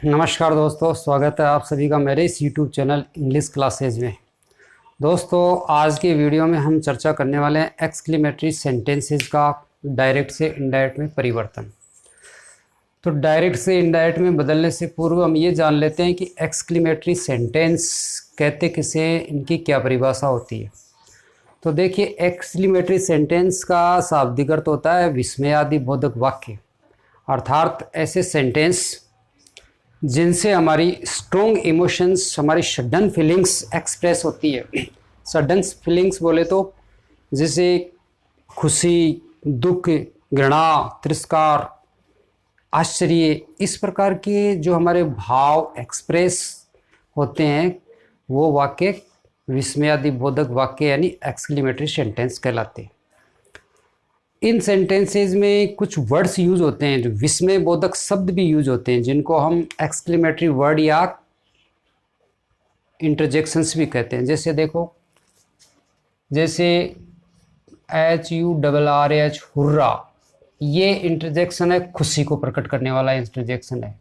नमस्कार दोस्तों, स्वागत है आप सभी का मेरे इस YouTube चैनल इंग्लिश क्लासेज में। दोस्तों, आज के वीडियो में हम चर्चा करने वाले हैं एक्सक्लेमेटरी सेंटेंसेस का डायरेक्ट से इनडायरेक्ट में परिवर्तन। तो डायरेक्ट से इनडायरेक्ट में बदलने से पूर्व हम ये जान लेते हैं कि एक्सक्लेमेटरी सेंटेंस कहते किसे, इनकी क्या परिभाषा होती है। तो देखिए, एक्सक्लेमेटरी सेंटेंस का शाब्दिक अर्थ होता है विस्मयादि बोधक वाक्य, अर्थात ऐसे सेंटेंस जिनसे हमारी स्ट्रॉन्ग इमोशंस, हमारी सडन फीलिंग्स एक्सप्रेस होती है। सडन फीलिंग्स बोले तो जैसे खुशी, दुख, घृणा, तिरस्कार, आश्चर्य, इस प्रकार के जो हमारे भाव एक्सप्रेस होते हैं वो वाक्य विस्मयादि बोधक वाक्य यानी एक्सक्लेमेटरी सेंटेंस कहलाते हैं। इन सेंटेंसेस में कुछ वर्ड्स यूज होते हैं, जो विस्मय बोधक शब्द भी यूज होते हैं, जिनको हम एक्सक्लेमेटरी वर्ड या इंटरजेक्शंस भी कहते हैं। जैसे देखो, जैसे HURRH हुर्रा, ये इंटरजेक्शन है, खुशी को प्रकट करने वाला इंटरजेक्शन है।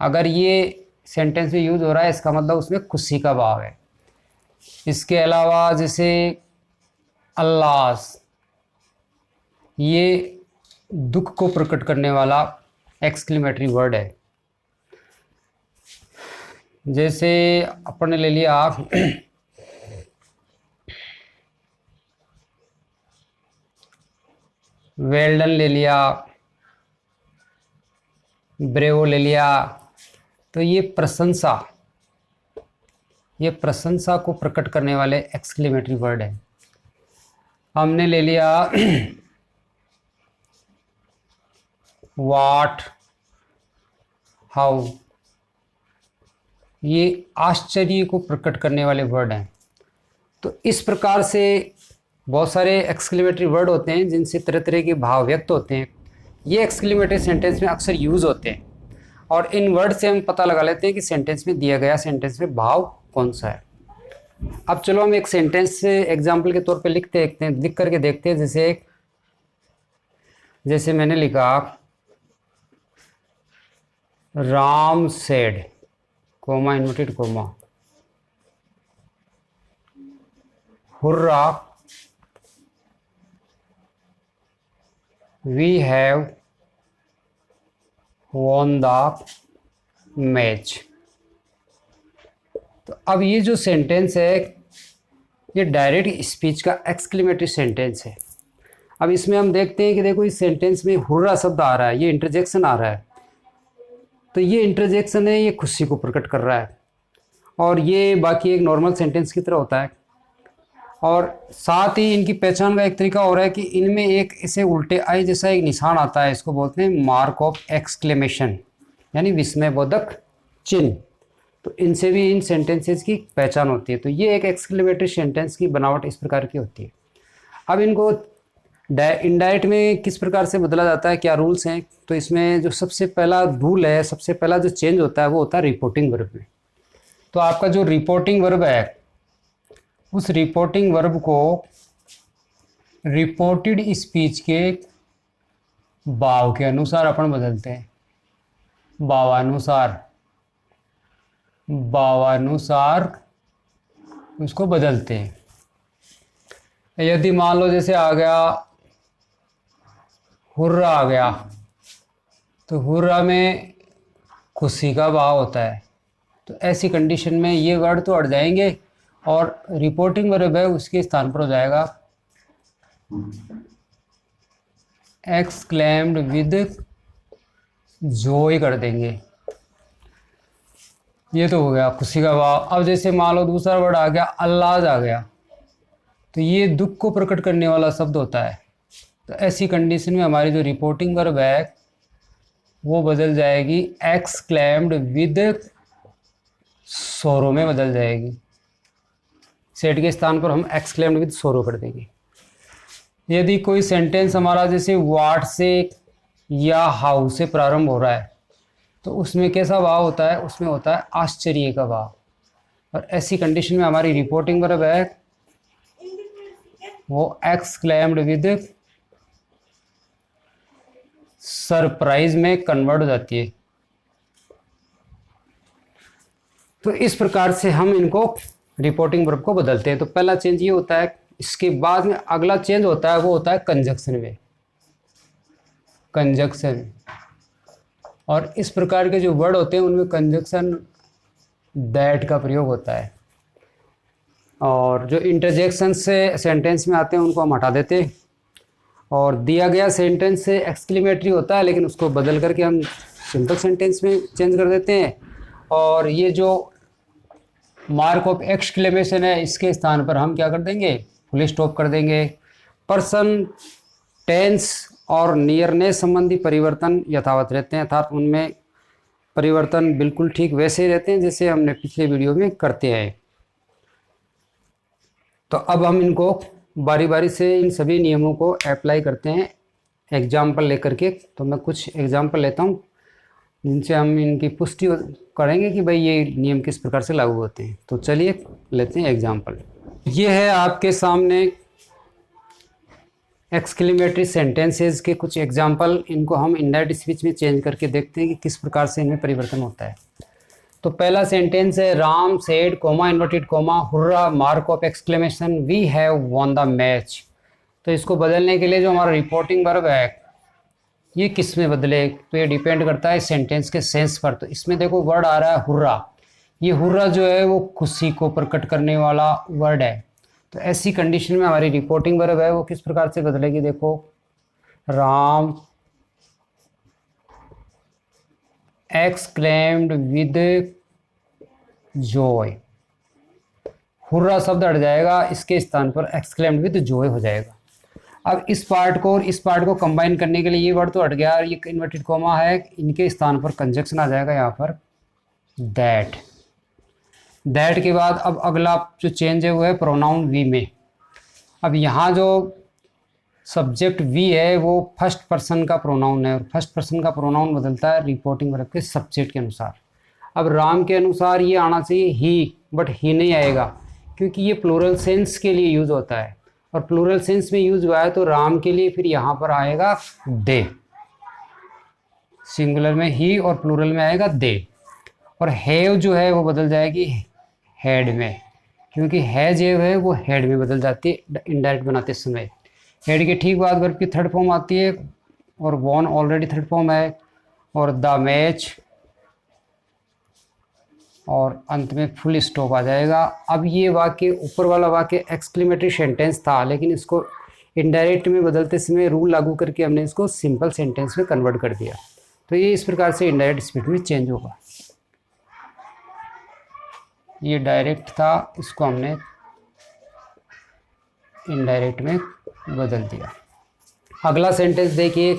अगर ये सेंटेंस में यूज हो रहा है, इसका मतलब उसमें खुशी का भाव है। इसके अलावा जैसे अल्लाह, ये दुख को प्रकट करने वाला एक्सक्लेमेटरी वर्ड है। जैसे अपन ने ले लिया वेल्डन ले लिया, ब्रेवो ले लिया, तो ये प्रशंसा को प्रकट करने वाले एक्सक्लेमेटरी वर्ड है। हमने ले लिया वाट, हाउ, ये आश्चर्य को प्रकट करने वाले वर्ड हैं। तो इस प्रकार से बहुत सारे एक्सक्लेमेटरी वर्ड होते हैं जिनसे तरह तरह के भाव व्यक्त होते हैं। ये एक्सक्लेमेटरी सेंटेंस में अक्सर यूज होते हैं और इन वर्ड से हम पता लगा लेते हैं कि सेंटेंस में दिया गया सेंटेंस में भाव कौन सा है। अब चलो हम एक सेंटेंस एग्जाम्पल के तौर पे लिख करके देखते हैं। जैसे मैंने लिखा, Ram said, comma, inverted comma, hurrah, we have won the match. तो अब ये जो सेंटेंस है ये डायरेक्ट स्पीच का एक्सक्लेमेटरी सेंटेंस है। अब इसमें हम देखते हैं कि देखो, इस सेंटेंस में हुर्रा शब्द आ रहा है, ये इंटरजेक्शन आ रहा है। तो ये इंटरजेक्शन है, ये खुशी को प्रकट कर रहा है और ये बाकी एक नॉर्मल सेंटेंस की तरह होता है। और साथ ही इनकी पहचान का एक तरीका हो रहा है कि इनमें एक इसे उल्टे आई जैसा एक निशान आता है, इसको बोलते हैं मार्क ऑफ एक्सक्लेमेशन यानी विस्मय बोधक चिन्ह। तो इनसे भी इन सेंटेंसेस की पहचान होती है। तो ये एक एक्सक्लेमेटरी सेंटेंस की बनावट इस प्रकार की होती है। अब इनको इनडायरेक्ट में किस प्रकार से बदला जाता है, क्या रूल्स हैं, तो इसमें जो सबसे पहला रूल है, सबसे पहला जो चेंज होता है वो होता है रिपोर्टिंग वर्ब में। तो आपका जो रिपोर्टिंग वर्ब है, उस रिपोर्टिंग वर्ब को रिपोर्टेड स्पीच के भाव के अनुसार अपन बदलते हैं। भावानुसार उसको बदलते हैं। यदि मान लो जैसे आ गया हुर्रा आ गया, तो हुर्रा में खुशी का भाव होता है। तो ऐसी कंडीशन में ये वर्ड तो हट जाएंगे और रिपोर्टिंग वर्ब है उसके स्थान पर हो जाएगा एक्सक्लेम्ड विद जॉय कर देंगे। ये तो हो गया खुशी का भाव। अब जैसे मान लो दूसरा वर्ड आ गया अल्लाह आ गया, तो ये दुख को प्रकट करने वाला शब्द होता है। तो ऐसी कंडीशन में हमारी जो रिपोर्टिंग वर्ब है वो बदल जाएगी एक्सक्लेम्ड विद सोरो में बदल जाएगी। सेड के स्थान पर हम एक्सक्लेम्ड विद सोरो कर देंगे। यदि कोई सेंटेंस हमारा जैसे वाट से या हाउ से प्रारंभ हो रहा है, तो उसमें कैसा भाव होता है, उसमें होता है आश्चर्य का भाव। और ऐसी कंडीशन में हमारी रिपोर्टिंग वर्ब है वो एक्सक्लेम्ड विद सरप्राइज में कन्वर्ट हो जाती है। तो इस प्रकार से हम इनको रिपोर्टिंग वर्ब को बदलते हैं। तो पहला चेंज ये होता है। इसके बाद में अगला चेंज होता है, वो होता है कंजक्शन में, कंजक्शन। और इस प्रकार के जो वर्ड होते हैं उनमें कंजक्शन दैट का प्रयोग होता है। और जो इंटरजेक्शन से सेंटेंस में आते हैं उनको हम हटा देते हैं। और दिया गया सेंटेंस से एक्सक्लेमेटरी होता है, लेकिन उसको बदल करके हम सिंपल सेंटेंस में चेंज कर देते हैं। और ये जो मार्क ऑफ एक्सक्लेमेशन है, इसके स्थान पर हम क्या कर देंगे, फुल स्टॉप कर देंगे। पर्सन, टेंस और नियरनेस संबंधी परिवर्तन यथावत रहते हैं, अर्थात उनमें परिवर्तन बिल्कुल ठीक वैसे ही रहते हैं जैसे हमने पिछले वीडियो में करते हैं। तो अब हम इनको बारी बारी से इन सभी नियमों को अप्लाई करते हैं एग्जाम्पल लेकर के। तो मैं कुछ एग्जाम्पल लेता हूँ जिनसे हम इनकी पुष्टि करेंगे कि भाई ये नियम किस प्रकार से लागू होते हैं। तो चलिए लेते हैं एग्जाम्पल। ये है आपके सामने एक्सक्लेमेटरी सेंटेंसेस के कुछ एग्जाम्पल। इनको हम इनडायरेक्ट स्पीच में चेंज करके देखते हैं कि किस प्रकार से इनमें परिवर्तन होता है। तो पहला सेंटेंस है, Ram said comma inverted comma hurrah mark of exclamation we have won the match. तो इसको बदलने के लिए जो हमारा रिपोर्टिंग वर्ब है ये किस में बदले, तो ये डिपेंड करता है सेंटेंस के सेंस पर। तो इसमें देखो वर्ड आ रहा है हुर्रा। ये हुर्रा जो है वो खुशी को प्रकट करने वाला वर्ड है। तो ऐसी कंडीशन में हमारी रिपोर्टिंग वर्ब है वो किस प्रकार से बदलेगी, देखो, Ram exclaimed with Joy. Hurrah शब्द हट जाएगा, इसके स्थान पर एक्सक्लेम्ड विद जॉय हो जाएगा। अब इस पार्ट को और इस पार्ट को कंबाइन करने के लिए ये वर्ड तो हट गया और ये इन्वर्टेड कॉमा है, इनके स्थान पर कंजक्शन आ जाएगा यहाँ पर दैट। दैट के बाद अब अगला जो चेंज है वो है प्रोनाउन वी में। अब यहाँ जो सब्जेक्ट वी है वो फर्स्ट पर्सन का प्रोनाउन है और फर्स्ट पर्सन का प्रोनाउन बदलता है रिपोर्टिंग वर्ब के सब्जेक्ट के अनुसार। अब राम के अनुसार ये आना चाहिए ही, बट ही नहीं आएगा क्योंकि ये प्लूरल सेंस के लिए यूज़ होता है और प्लूरल सेंस में यूज़ हुआ है तो राम के लिए फिर यहाँ पर आएगा दे। सिंगुलर में ही और प्लूरल में आएगा दे। और हैव जो है वो बदल जाएगी हेड में, क्योंकि है जो है वो हेड में बदल जाती है इनडायरेक्ट बनाते समय। हेड के ठीक बाद वर्ब की थर्ड फॉर्म आती है और वॉन ऑलरेडी थर्ड फॉर्म है और द मैच और अंत में फुल स्टॉप आ जाएगा। अब ये वाक्य ऊपर वाला वाक्य एक्सक्लेमेटरी सेंटेंस था, लेकिन इसको इनडायरेक्ट में बदलते समय रूल लागू करके हमने इसको सिंपल सेंटेंस में कन्वर्ट कर दिया। तो ये इस प्रकार से इनडायरेक्ट स्पीड में चेंज होगा। ये डायरेक्ट था, इसको हमने इनडायरेक्ट में बदल दिया। अगला सेंटेंस देखिए,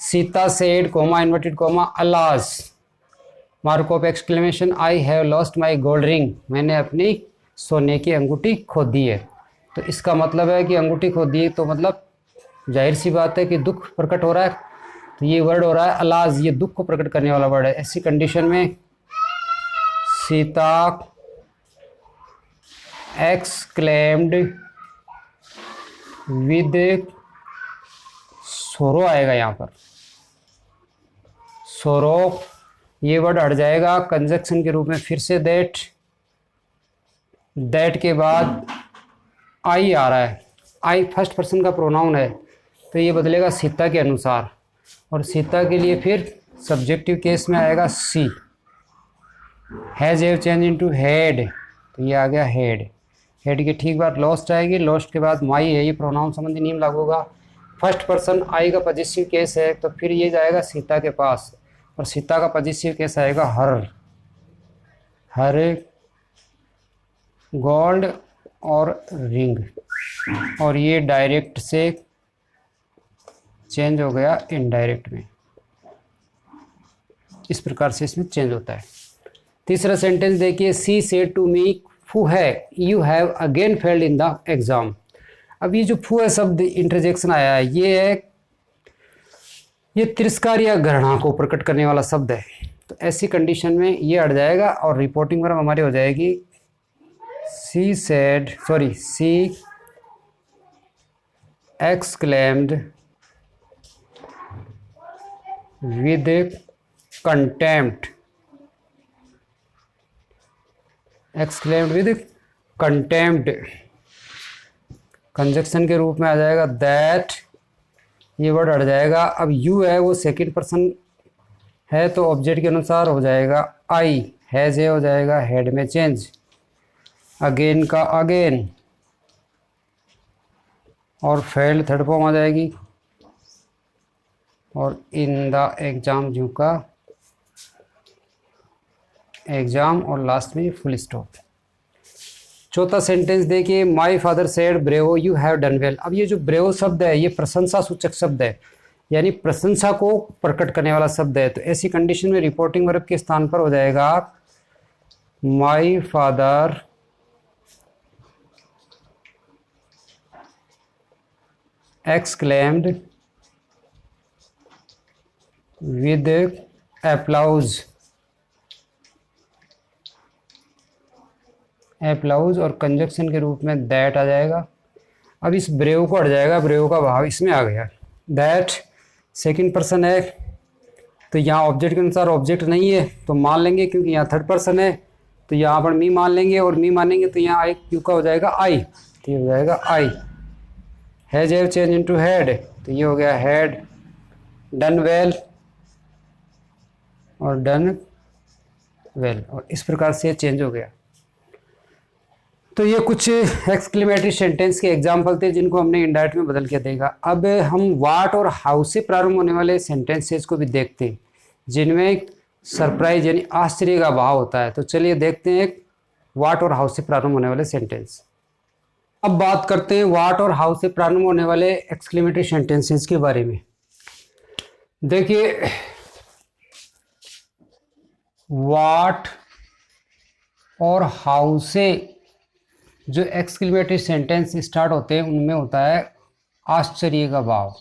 Sita said comma inverted comma alas mark of exclamation I have lost my gold ring. मैंने अपनी सोने की अंगूठी खो दी है। तो इसका मतलब है कि अंगूठी खो दी है तो मतलब जाहिर सी बात है कि दुख प्रकट हो रहा है। तो ये वर्ड हो रहा है अलाज, ये दुख को प्रकट करने वाला वर्ड है। ऐसी कंडीशन में सीता एक्सक्लेम्ड विद सोरो आएगा यहाँ पर। सोरो ये वर्ड हट जाएगा कंजक्शन के रूप में फिर से दैट। दैट के बाद आई आ रहा है, आई फर्स्ट पर्सन का प्रोनाउन है तो ये बदलेगा सीता के अनुसार और सीता के लिए फिर सब्जेक्टिव केस में आएगा she. Has have change into had, तो ये आ गया हेड। हेड के ठीक बाद लॉस्ट आएगी, लॉस्ट के बाद माई है, ये प्रोनाउन संबंधी नियम लागू होगा। फर्स्ट पर्सन आई का पॉजिटिव केस है तो फिर ये जाएगा सीता के पास और सीता का पॉजिटिव केस आएगा हर। हर गोल्ड और रिंग, और ये डायरेक्ट से चेंज हो गया इनडायरेक्ट में। इस प्रकार से इसमें चेंज होता है। तीसरा सेंटेंस देखिए, सी सेड टू मी फू है you have again failed in the exam. अब ये जो फू है शब्द इंटरजेक्शन आया है, ये तिरस्कार या घृणा को प्रकट करने वाला शब्द है। तो ऐसी कंडीशन में ये हट जाएगा और रिपोर्टिंग वर्ब हमारी हो जाएगी she exclaimed with contempt exclaimed with contempt, conjunction के रूप में आ जाएगा दैट, ये वर्ड हट जाएगा। अब यू है वो सेकंड पर्सन है तो ऑब्जेक्ट के अनुसार हो जाएगा आई, हैज़ हो जाएगा हेड में चेंज, अगेन का अगेन, और फेल्ड थर्ड फॉर्म आ जाएगी, और इन द एग्जाम जू का एग्जाम, और लास्ट में फुल स्टॉप। चौथा सेंटेंस देखिए, my father said bravo you have done well. अब ये जो ब्रेवो शब्द है ये प्रशंसा सूचक शब्द है, यानी प्रशंसा को प्रकट करने वाला शब्द है। तो ऐसी कंडीशन में रिपोर्टिंग वर्ब के स्थान पर हो जाएगा my father exclaimed with applause, applause, और कंजक्शन के रूप में दैट आ जाएगा। अब इस ब्रेव को हट जाएगा, ब्रेव का भाव इसमें आ गया। दैट सेकंड पर्सन है तो यहाँ ऑब्जेक्ट के अनुसार ऑब्जेक्ट नहीं है तो मान लेंगे, क्योंकि यहाँ थर्ड पर्सन है तो यहाँ पर मी मान लेंगे, और मी मानेंगे तो यहाँ आई क्यू का हो जाएगा आई, तो ये हो जाएगा I. Has have change into had, तो ये हो गया हैड। डन वेल और डन वेल, और इस प्रकार से चेंज हो गया। तो ये कुछ एक्सक्लेमेटरी सेंटेंस के एग्जाम्पल थे जिनको हमने इनडायरेक्ट में बदल के देखा। अब हम वाट और हाउ से प्रारंभ होने वाले सेंटेंसेस को भी देखते हैं जिनमें सरप्राइज यानी आश्चर्य का भाव होता है। तो चलिए देखते हैं वाट और हाउ से प्रारंभ होने वाले सेंटेंस। अब बात करते हैं वाट और हाउ से प्रारंभ होने वाले एक्सक्लेमेटरी सेंटेंसेस के बारे में। देखिए, वाट और हाउ से जो एक्सक्लेमेटरी सेंटेंस स्टार्ट होते हैं उनमें होता है आश्चर्य का भाव,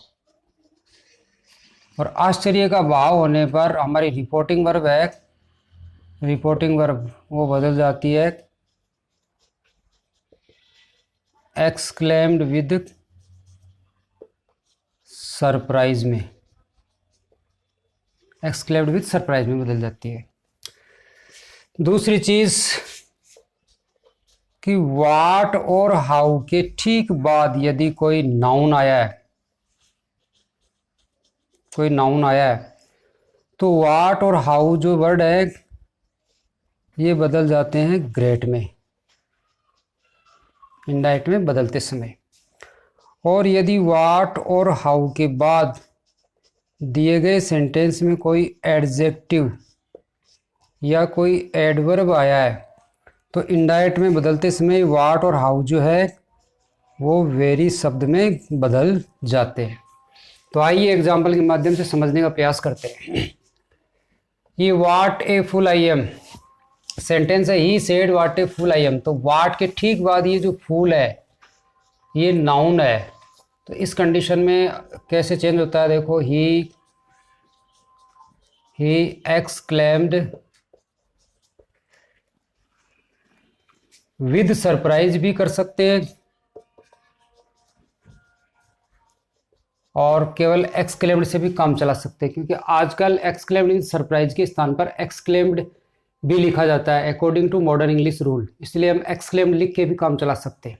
और आश्चर्य का भाव होने पर हमारी रिपोर्टिंग वर्ब है, रिपोर्टिंग वर्ब वो बदल जाती है एक्सक्लेम्ड विद सरप्राइज में, एक्सक्लेम्ड विद सरप्राइज में बदल जाती है। दूसरी चीज कि वाट और हाउ के ठीक बाद यदि कोई नाउन आया है, कोई नाउन आया है तो वाट और हाउ जो वर्ड है ये बदल जाते हैं ग्रेट में, इनडायरेक्ट में बदलते समय। और यदि वाट और हाउ के बाद दिए गए सेंटेंस में कोई एडजेक्टिव या कोई एडवर्ब आया है तो इनडायरेक्ट में बदलते समय वाट और हाउ जो है वो वेरी शब्द में बदल जाते हैं। तो आइए एग्जाम्पल के माध्यम से समझने का प्रयास करते हैं। ये what a fool I am sentence है, he said what a fool I am. तो वाट के ठीक बाद ये जो फूल है ये नाउन है, तो इस कंडीशन में कैसे चेंज होता है देखो, ही एक्सक्लेम्ड विद सरप्राइज भी कर सकते हैं, और केवल एक्सक्लेम्ड से भी काम चला सकते हैं, क्योंकि आजकल एक्सक्लेम्ड विद सरप्राइज के स्थान पर एक्सक्लेम्ड भी लिखा जाता है according to modern English rule, इसलिए हम एक्सक्लेम्ड लिख के भी काम चला सकते हैं।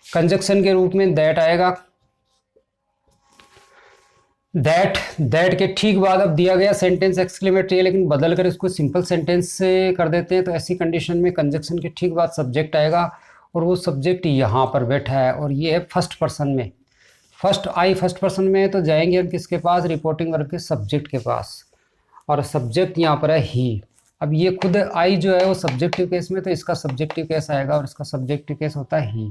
कंजक्शन के रूप में दैट आएगा, दैट के ठीक बाद अब दिया गया सेंटेंस एक्सक्लेमेटरी है लेकिन बदल कर इसको सिंपल सेंटेंस से कर देते हैं, तो ऐसी कंडीशन में कंजक्शन के ठीक बाद सब्जेक्ट आएगा, और वो सब्जेक्ट यहाँ पर बैठा है और ये है फर्स्ट पर्सन में। फर्स्ट पर्सन में है तो जाएंगे हम किसके पास, रिपोर्टिंग वर्ब के सब्जेक्ट के पास, और सब्जेक्ट यहाँ पर है ही। अब ये खुद आई जो है वो सब्जेक्टिव केस में, तो इसका सब्जेक्टिव केस आएगा और इसका सब्जेक्टिव केस होता है ही।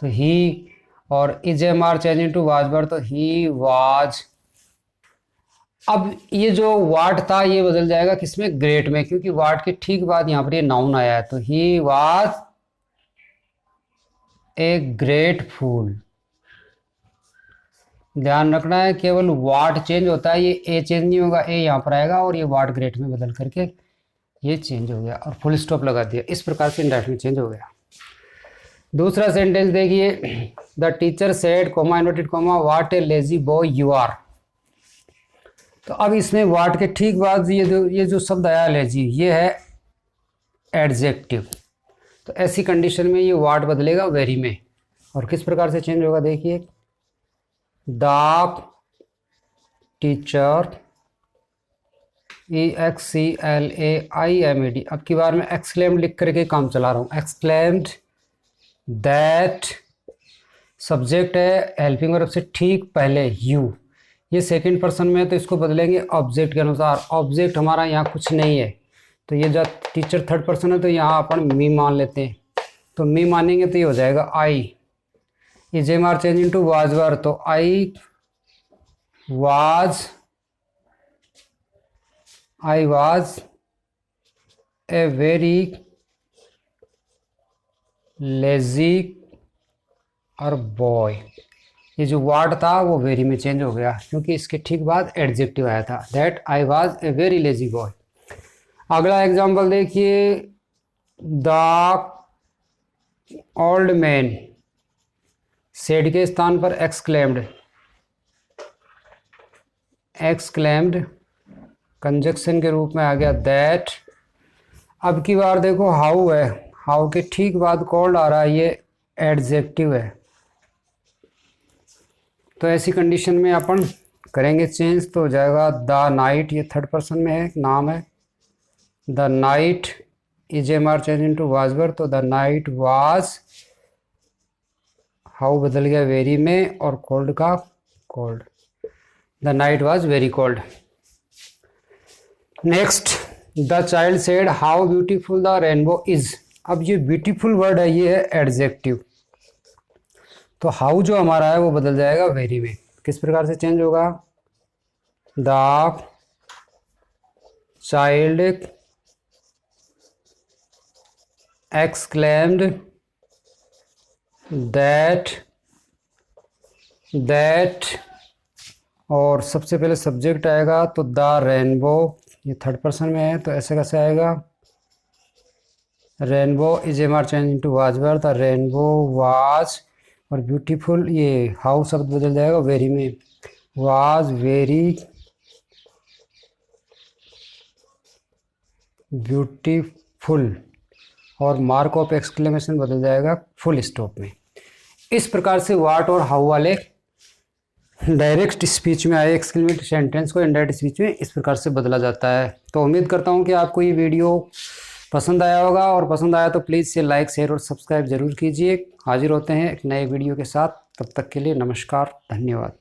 तो ही और is am are change into was were, तो ही वाज। अब ये जो वाट था ये बदल जाएगा किसमें, ग्रेट में, क्योंकि वाट के ठीक बाद यहाँ पर ये नाउन आया है। तो ही वाज ए ग्रेट फूल। ध्यान रखना है केवल वाट चेंज होता है, ये ए चेंज नहीं होगा, ए यहाँ पर आएगा और ये वाट ग्रेट में बदल करके ये चेंज हो गया और फुल स्टॉप लगा दिया। इस प्रकार से इनडायरेक्ट में चेंज हो गया। दूसरा सेंटेंस देखिए, the teacher said comma inverted comma what a lazy boy you are. तो अब इसमें वाट के ठीक बाद ये जो शब्द आया लेजी, ये है एडजेक्टिव। तो ऐसी कंडीशन में ये वाट बदलेगा वेरी में, और किस प्रकार से चेंज होगा देखिए, द टीचर EXCLAIMED, अब की बार मैं एक्सक्लेम्ड लिख करके काम चला रहा हूँ, एक्सक्लेम्ड दैट, सब्जेक्ट है हेल्पिंग वर्ब से ठीक पहले यू, ये सेकंड पर्सन में है तो इसको बदलेंगे ऑब्जेक्ट के अनुसार। ऑब्जेक्ट हमारा यहाँ कुछ नहीं है, तो ये जब टीचर थर्ड पर्सन है तो यहाँ अपन मी मान लेते हैं, तो मी मानेंगे तो ये हो जाएगा I, is am are change into was were, तो I was a very lazy और बॉय, ये जो वर्ड था वो वेरी में चेंज हो गया क्योंकि इसके ठीक बाद एडजेक्टिव आया था, that I was a very lazy boy. अगला एग्जांपल देखिए, द ओल्ड मैन, सेड के स्थान पर एक्सक्लेम्ड कंजक्शन के रूप में आ गया दैट। अब की बार देखो हाउ है, हाउ के ठीक बाद कॉल्ड आ रहा है, ये एडजेक्टिव है, तो ऐसी कंडीशन में अपन करेंगे चेंज, तो हो जाएगा द नाइट, ये थर्ड पर्सन में है, नाम है, the night is am are change into was were, तो द नाइट वाज, हाउ बदल गया वेरी में, और कोल्ड का cold, the night was very cold. Next, the child said how beautiful the rainbow is, अब ये ब्यूटीफुल वर्ड है, ये है एडजेक्टिव, तो हाउ जो हमारा है वो बदल जाएगा वेरी में, किस प्रकार से चेंज होगा, द चाइल्ड एक्सक्लेम्ड दैट, और सबसे पहले सब्जेक्ट आएगा तो द रेनबो, ये थर्ड पर्सन में है तो ऐसे कैसे आएगा, rainbow is am are change into was were, the rainbow was, और ब्यूटीफुल, ये हाउ शब्द बदल जाएगा वेरी में, वाज वेरी ब्यूटीफुल, और मार्क ऑफ एक्सक्लेमेशन बदल जाएगा फुल स्टॉप में। इस प्रकार से व्हाट और हाउ वाले डायरेक्ट स्पीच में आए एक्सक्लेमेटरी सेंटेंस को इनडायरेक्ट स्पीच में इस प्रकार से बदला जाता है। तो उम्मीद करता हूँ कि आपको ये वीडियो पसंद आया होगा, और पसंद आया तो प्लीज़ से लाइक शेयर और सब्सक्राइब जरूर कीजिए। हाजिर होते हैं एक नए वीडियो के साथ, तब तक के लिए नमस्कार, धन्यवाद।